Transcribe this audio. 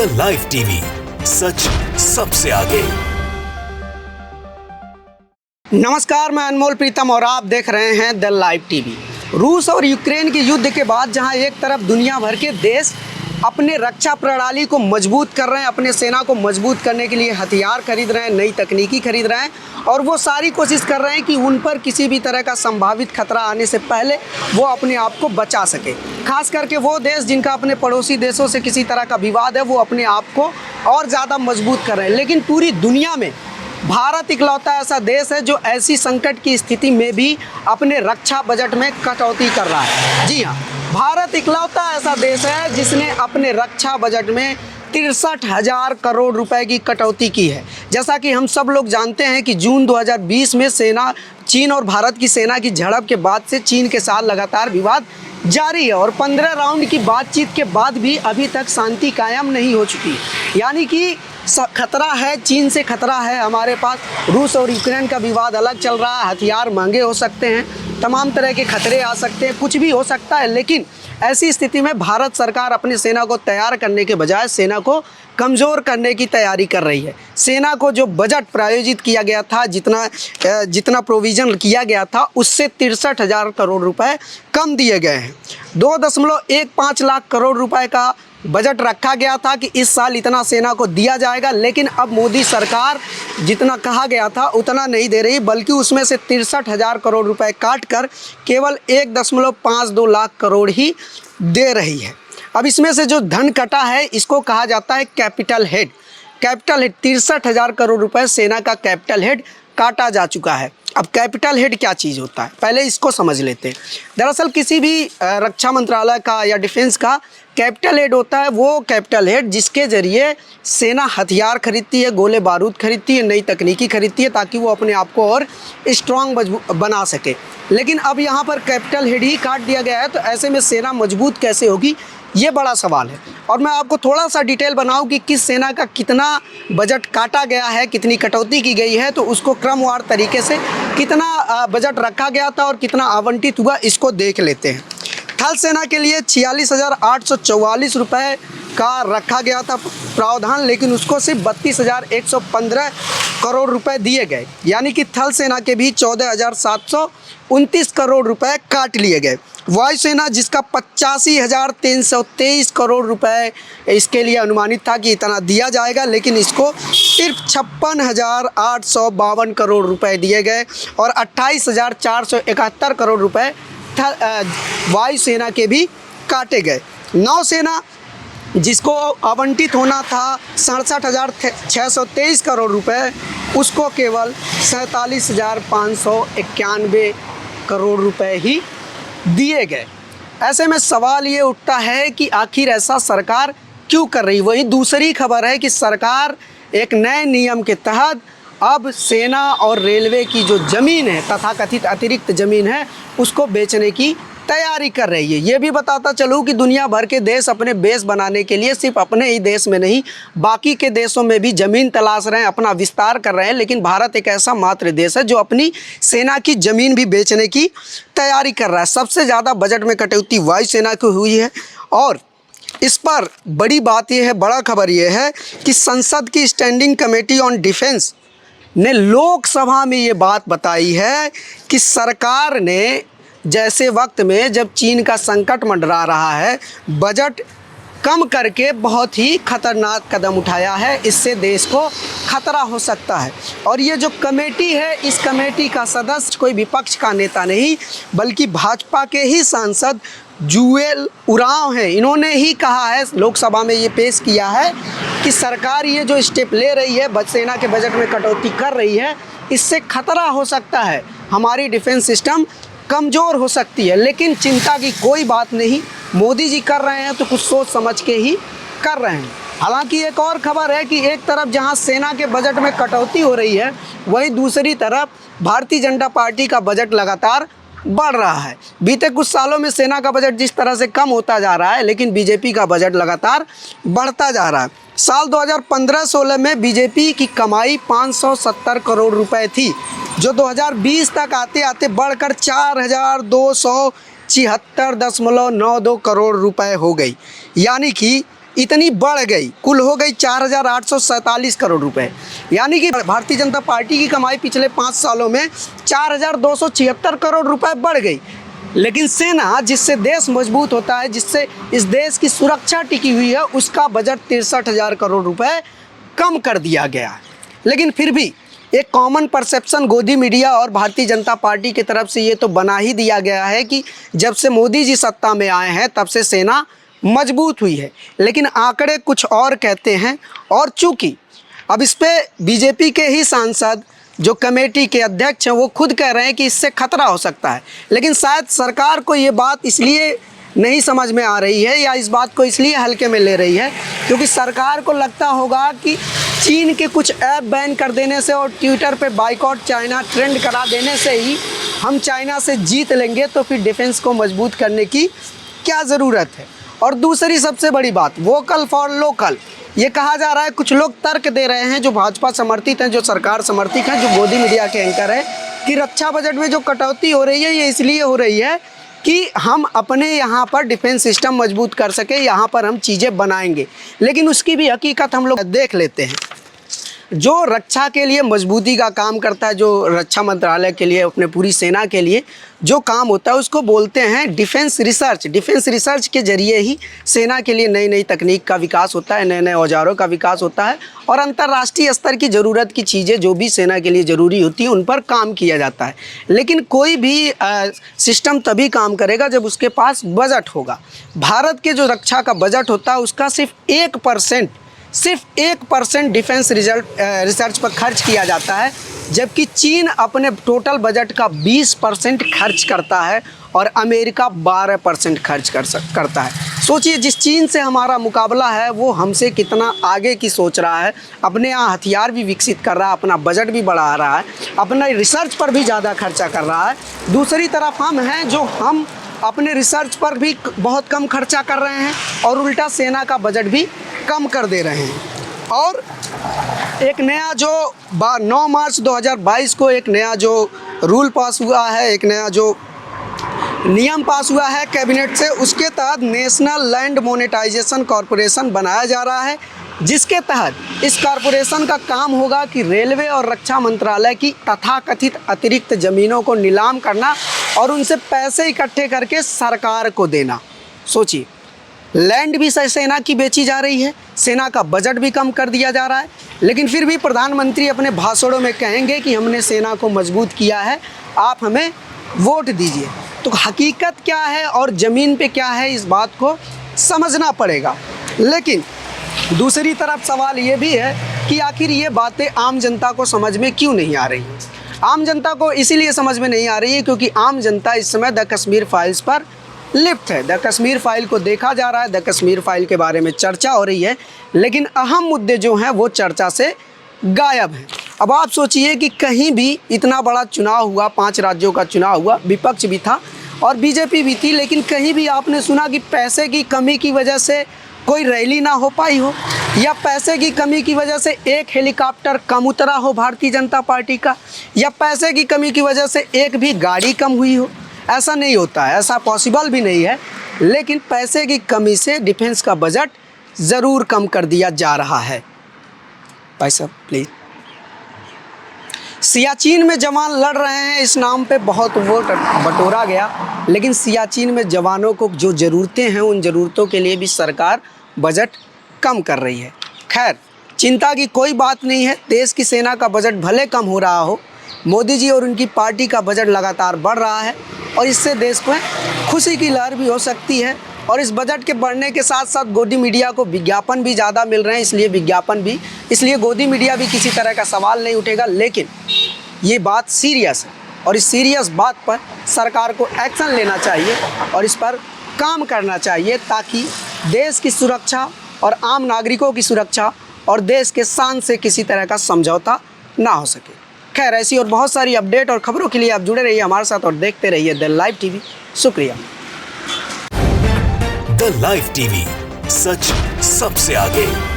The live TV, सच सबसे आगे। नमस्कार, मैं अनमोल प्रीतम और आप देख रहे हैं द लाइव टीवी। रूस और यूक्रेन के युद्ध के बाद जहां एक तरफ दुनिया भर के देश अपने रक्षा प्रणाली को मजबूत कर रहे हैं, अपने सेना को मजबूत करने के लिए हथियार खरीद रहे हैं, नई तकनीकी खरीद रहे हैं और वो सारी कोशिश कर रहे हैं कि उन पर किसी भी तरह का संभावित खतरा आने से पहले वो अपने आप को बचा सके। खास करके वो देश जिनका अपने पड़ोसी देशों से किसी तरह का विवाद है, वो अपने आप को और ज़्यादा मजबूत कर रहे हैं। लेकिन पूरी दुनिया में भारत इकलौता ऐसा देश है जो ऐसी संकट की स्थिति में भी अपने रक्षा बजट में कटौती कर रहा है। जी हाँ, भारत इकलौता ऐसा देश है जिसने अपने रक्षा बजट में 63,000 करोड़ रुपए की कटौती की है। जैसा कि हम सब लोग जानते हैं कि जून 2020 में चीन और भारत की सेना की झड़प के बाद से चीन के साथ लगातार विवाद जारी है और 15 राउंड की बातचीत के बाद भी अभी तक शांति कायम नहीं हो चुकी। यानी कि खतरा है, चीन से खतरा है हमारे पास। रूस और यूक्रेन का विवाद अलग चल रहा है, हथियार महंगे हो सकते हैं, तमाम तरह के खतरे आ सकते हैं, कुछ भी हो सकता है। लेकिन ऐसी स्थिति में भारत सरकार अपनी सेना को तैयार करने के बजाय सेना को कमज़ोर करने की तैयारी कर रही है। सेना को जो बजट प्रायोजित किया गया था, जितना प्रोविज़न किया गया था, उससे 63,000 करोड़ रुपए कम दिए गए हैं। 2.15 लाख करोड़ रुपए का बजट रखा गया था कि इस साल इतना सेना को दिया जाएगा, लेकिन अब मोदी सरकार जितना कहा गया था उतना नहीं दे रही, बल्कि उसमें से 63,000 करोड़ रुपए काट कर केवल 1.52 लाख करोड़ ही दे रही है। अब इसमें से जो धन कटा है इसको कहा जाता है कैपिटल हेड। 63,000 करोड़ रुपए सेना का कैपिटल हेड काटा जा चुका है। अब कैपिटल हेड क्या चीज़ होता है, पहले इसको समझ लेते हैं। दरअसल किसी भी रक्षा मंत्रालय का या डिफेंस का कैपिटल हेड होता है वो कैपिटल हेड जिसके ज़रिए सेना हथियार खरीदती है, गोले बारूद खरीदती है, नई तकनीकी खरीदती है, ताकि वो अपने आप को और स्ट्रॉन्ग बना सके। लेकिन अब यहाँ पर कैपिटल हेड ही काट दिया गया है, तो ऐसे में सेना मजबूत कैसे होगी, ये बड़ा सवाल है। और मैं आपको थोड़ा सा डिटेल बनाऊं कि किस सेना का कितना बजट काटा गया है, कितनी कटौती की गई है, तो उसको क्रमवार तरीके से कितना बजट रखा गया था और कितना आवंटित हुआ, इसको देख लेते हैं। थल सेना के लिए 46,844 रुपये का रखा गया था प्रावधान, लेकिन उसको सिर्फ 32,115 करोड़ रुपए दिए गए। यानी कि थल सेना के भी 14,729 करोड़ रुपए काट लिए गए। वायुसेना जिसका 85,323 करोड़ रुपए इसके लिए अनुमानित था कि इतना दिया जाएगा, लेकिन इसको सिर्फ 56,852 करोड़ रुपए दिए गए और 28,471 करोड़ रुपए वायुसेना के भी काटे गए। नौसेना जिसको आवंटित होना था 67,623 करोड़ रुपए, उसको केवल 47,591 करोड़ रुपए ही दिए गए। ऐसे में सवाल ये उठता है कि आखिर ऐसा सरकार क्यों कर रही। वही दूसरी खबर है कि सरकार एक नए नियम के तहत अब सेना और रेलवे की जो ज़मीन है, तथाकथित अतिरिक्त ज़मीन है, उसको बेचने की तैयारी कर रही है। ये भी बताता चलूँ कि दुनिया भर के देश अपने बेस बनाने के लिए सिर्फ अपने ही देश में नहीं, बाकी के देशों में भी ज़मीन तलाश रहे हैं, अपना विस्तार कर रहे हैं। लेकिन भारत एक ऐसा मात्र देश है जो अपनी सेना की ज़मीन भी बेचने की तैयारी कर रहा है। सबसे ज़्यादा बजट में कटौती वायुसेना की हुई है और इस पर बड़ी बात यह है, बड़ा खबर यह है कि संसद की स्टैंडिंग कमेटी ऑन डिफेंस ने लोकसभा में ये बात बताई है कि सरकार ने जैसे वक्त में जब चीन का संकट मंडरा रहा है, बजट कम करके बहुत ही खतरनाक कदम उठाया है। इससे देश को खतरा हो सकता है। और ये जो कमेटी है, इस कमेटी का सदस्य कोई विपक्ष का नेता नहीं, बल्कि भाजपा के ही सांसद जुएल उरांव हैं। इन्होंने ही कहा है, लोकसभा में ये पेश किया है कि सरकार ये जो स्टेप ले रही है, सेना के बजट में कटौती कर रही है, इससे खतरा हो सकता है, हमारी डिफेंस सिस्टम कमज़ोर हो सकती है। लेकिन चिंता की कोई बात नहीं, मोदी जी कर रहे हैं तो कुछ सोच समझ के ही कर रहे हैं। हालांकि एक और खबर है कि एक तरफ जहां सेना के बजट में कटौती हो रही है, वहीं दूसरी तरफ भारतीय जनता पार्टी का बजट लगातार बढ़ रहा है। बीते कुछ सालों में सेना का बजट जिस तरह से कम होता जा रहा है, लेकिन बीजेपी का बजट लगातार बढ़ता जा रहा है। साल 2015-16 में बीजेपी की कमाई 570 करोड़ रुपए थी, जो 2020 तक आते आते बढ़कर 4,276.92 करोड़ रुपए हो गई। यानी कि इतनी बढ़ गई, कुल हो गई 4,847 करोड़ रुपए। यानी कि भारतीय जनता पार्टी की कमाई पिछले 5 सालों में 4,276 करोड़ रुपए बढ़ गई। लेकिन सेना, जिससे देश मजबूत होता है, जिससे इस देश की सुरक्षा टिकी हुई है, उसका बजट 63,000 करोड़ रुपए कम कर दिया गया है। लेकिन फिर भी एक कॉमन परसेप्शन गोदी मीडिया और भारतीय जनता पार्टी की तरफ से ये तो बना ही दिया गया है कि जब से मोदी जी सत्ता में आए हैं तब से सेना मजबूत हुई है। लेकिन आंकड़े कुछ और कहते हैं। और चूंकि अब इस पे बीजेपी के ही सांसद जो कमेटी के अध्यक्ष हैं वो खुद कह रहे हैं कि इससे खतरा हो सकता है, लेकिन शायद सरकार को ये बात इसलिए नहीं समझ में आ रही है या इस बात को इसलिए हल्के में ले रही है क्योंकि सरकार को लगता होगा कि चीन के कुछ ऐप बैन कर देने से और ट्विटर पे बाइकॉट चाइना ट्रेंड करा देने से ही हम चाइना से जीत लेंगे, तो फिर डिफेंस को मजबूत करने की क्या ज़रूरत है। और दूसरी सबसे बड़ी बात, वोकल फॉर लोकल, ये कहा जा रहा है, कुछ लोग तर्क दे रहे हैं जो भाजपा समर्थित हैं, जो सरकार समर्थित हैं, जो गोदी मीडिया के एंकर हैं, कि रक्षा बजट में जो कटौती हो रही है ये इसलिए हो रही है कि हम अपने यहाँ पर डिफेंस सिस्टम मजबूत कर सके, यहाँ पर हम चीज़ें बनाएंगे। लेकिन उसकी भी हकीकत हम लोग देख लेते हैं। जो रक्षा के लिए मजबूती का काम करता है, जो रक्षा मंत्रालय के लिए, अपने पूरी सेना के लिए जो काम होता है उसको बोलते हैं डिफेंस रिसर्च। डिफेंस रिसर्च के जरिए ही सेना के लिए नई नई तकनीक का विकास होता है, नए नए औजारों का विकास होता है और अंतर्राष्ट्रीय स्तर की ज़रूरत की चीज़ें जो भी सेना के लिए ज़रूरी होती हैं उन पर काम किया जाता है। लेकिन कोई भी सिस्टम तभी काम करेगा जब उसके पास बजट होगा। भारत के जो रक्षा का बजट होता है उसका सिर्फ 1% डिफेंस रिसर्च पर खर्च किया जाता है, जबकि चीन अपने टोटल बजट का 20% खर्च करता है और अमेरिका 12% खर्च करता है। सोचिए, जिस चीन से हमारा मुकाबला है वो हमसे कितना आगे की सोच रहा है, अपने यहाँ हथियार भी विकसित कर रहा है, अपना बजट भी बढ़ा रहा है, अपना रिसर्च पर भी ज़्यादा खर्चा कर रहा है। दूसरी तरफ हम हैं जो हम अपने रिसर्च पर भी बहुत कम खर्चा कर रहे हैं और उल्टा सेना का बजट भी कम कर दे रहे हैं। और एक नया जो 9 मार्च 2022 को एक नया जो रूल पास हुआ है, एक नया जो नियम पास हुआ है कैबिनेट से, उसके तहत नेशनल लैंड मोनेटाइजेशन कॉरपोरेशन बनाया जा रहा है, जिसके तहत इस कॉरपोरेशन का काम होगा कि रेलवे और रक्षा मंत्रालय की तथाकथित अतिरिक्त ज़मीनों को नीलाम करना और उनसे पैसे इकट्ठे करके सरकार को देना। सोचिए, लैंड भी सेना की बेची जा रही है, सेना का बजट भी कम कर दिया जा रहा है, लेकिन फिर भी प्रधानमंत्री अपने भाषणों में कहेंगे कि हमने सेना को मजबूत किया है, आप हमें वोट दीजिए। तो हकीकत क्या है और ज़मीन पे क्या है, इस बात को समझना पड़ेगा। लेकिन दूसरी तरफ सवाल ये भी है कि आखिर ये बातें आम जनता को समझ में क्यों नहीं आ रही हैं। आम जनता को इसीलिए समझ में नहीं आ रही है क्योंकि आम जनता इस समय द कश्मीर फाइल्स पर लिप्त है। द कश्मीर फाइल को देखा जा रहा है, द कश्मीर फाइल के बारे में चर्चा हो रही है, लेकिन अहम मुद्दे जो हैं वो चर्चा से गायब हैं। अब आप सोचिए कि कहीं भी इतना बड़ा चुनाव हुआ, 5 राज्यों का चुनाव हुआ, विपक्ष भी था और बीजेपी भी थी, लेकिन कहीं भी आपने सुना कि पैसे की कमी की वजह से कोई रैली ना हो पाई हो या पैसे की कमी की वजह से एक हेलीकॉप्टर कम उतरा हो भारतीय जनता पार्टी का, या पैसे की कमी की वजह से एक भी गाड़ी कम हुई हो। ऐसा नहीं होता है, ऐसा पॉसिबल भी नहीं है। लेकिन पैसे की कमी से डिफेंस का बजट ज़रूर कम कर दिया जा रहा है। भाई साहब प्लीज़। सियाचिन में जवान लड़ रहे हैं, इस नाम पे बहुत वोट बटोरा गया, लेकिन सियाचिन में जवानों को जो ज़रूरतें हैं उन ज़रूरतों के लिए भी सरकार बजट कम कर रही है। खैर, चिंता की कोई बात नहीं है। देश की सेना का बजट भले कम हो रहा हो, मोदी जी और उनकी पार्टी का बजट लगातार बढ़ रहा है और इससे देश को खुशी की लहर भी हो सकती है। और इस बजट के बढ़ने के साथ साथ गोदी मीडिया को विज्ञापन भी ज़्यादा मिल रहे हैं, इसलिए गोदी मीडिया भी किसी तरह का सवाल नहीं उठेगा। लेकिन ये बात सीरियस है और इस सीरियस बात पर सरकार को एक्शन लेना चाहिए और इस पर काम करना चाहिए ताकि देश की सुरक्षा और आम नागरिकों की सुरक्षा और देश के शान से किसी तरह का समझौता ना हो सके। खैर, ऐसी और बहुत सारी अपडेट और खबरों के लिए आप जुड़े रहिए हमारे साथ और देखते रहिए द लाइव टीवी। शुक्रिया। द लाइव टीवी, सच सबसे आगे।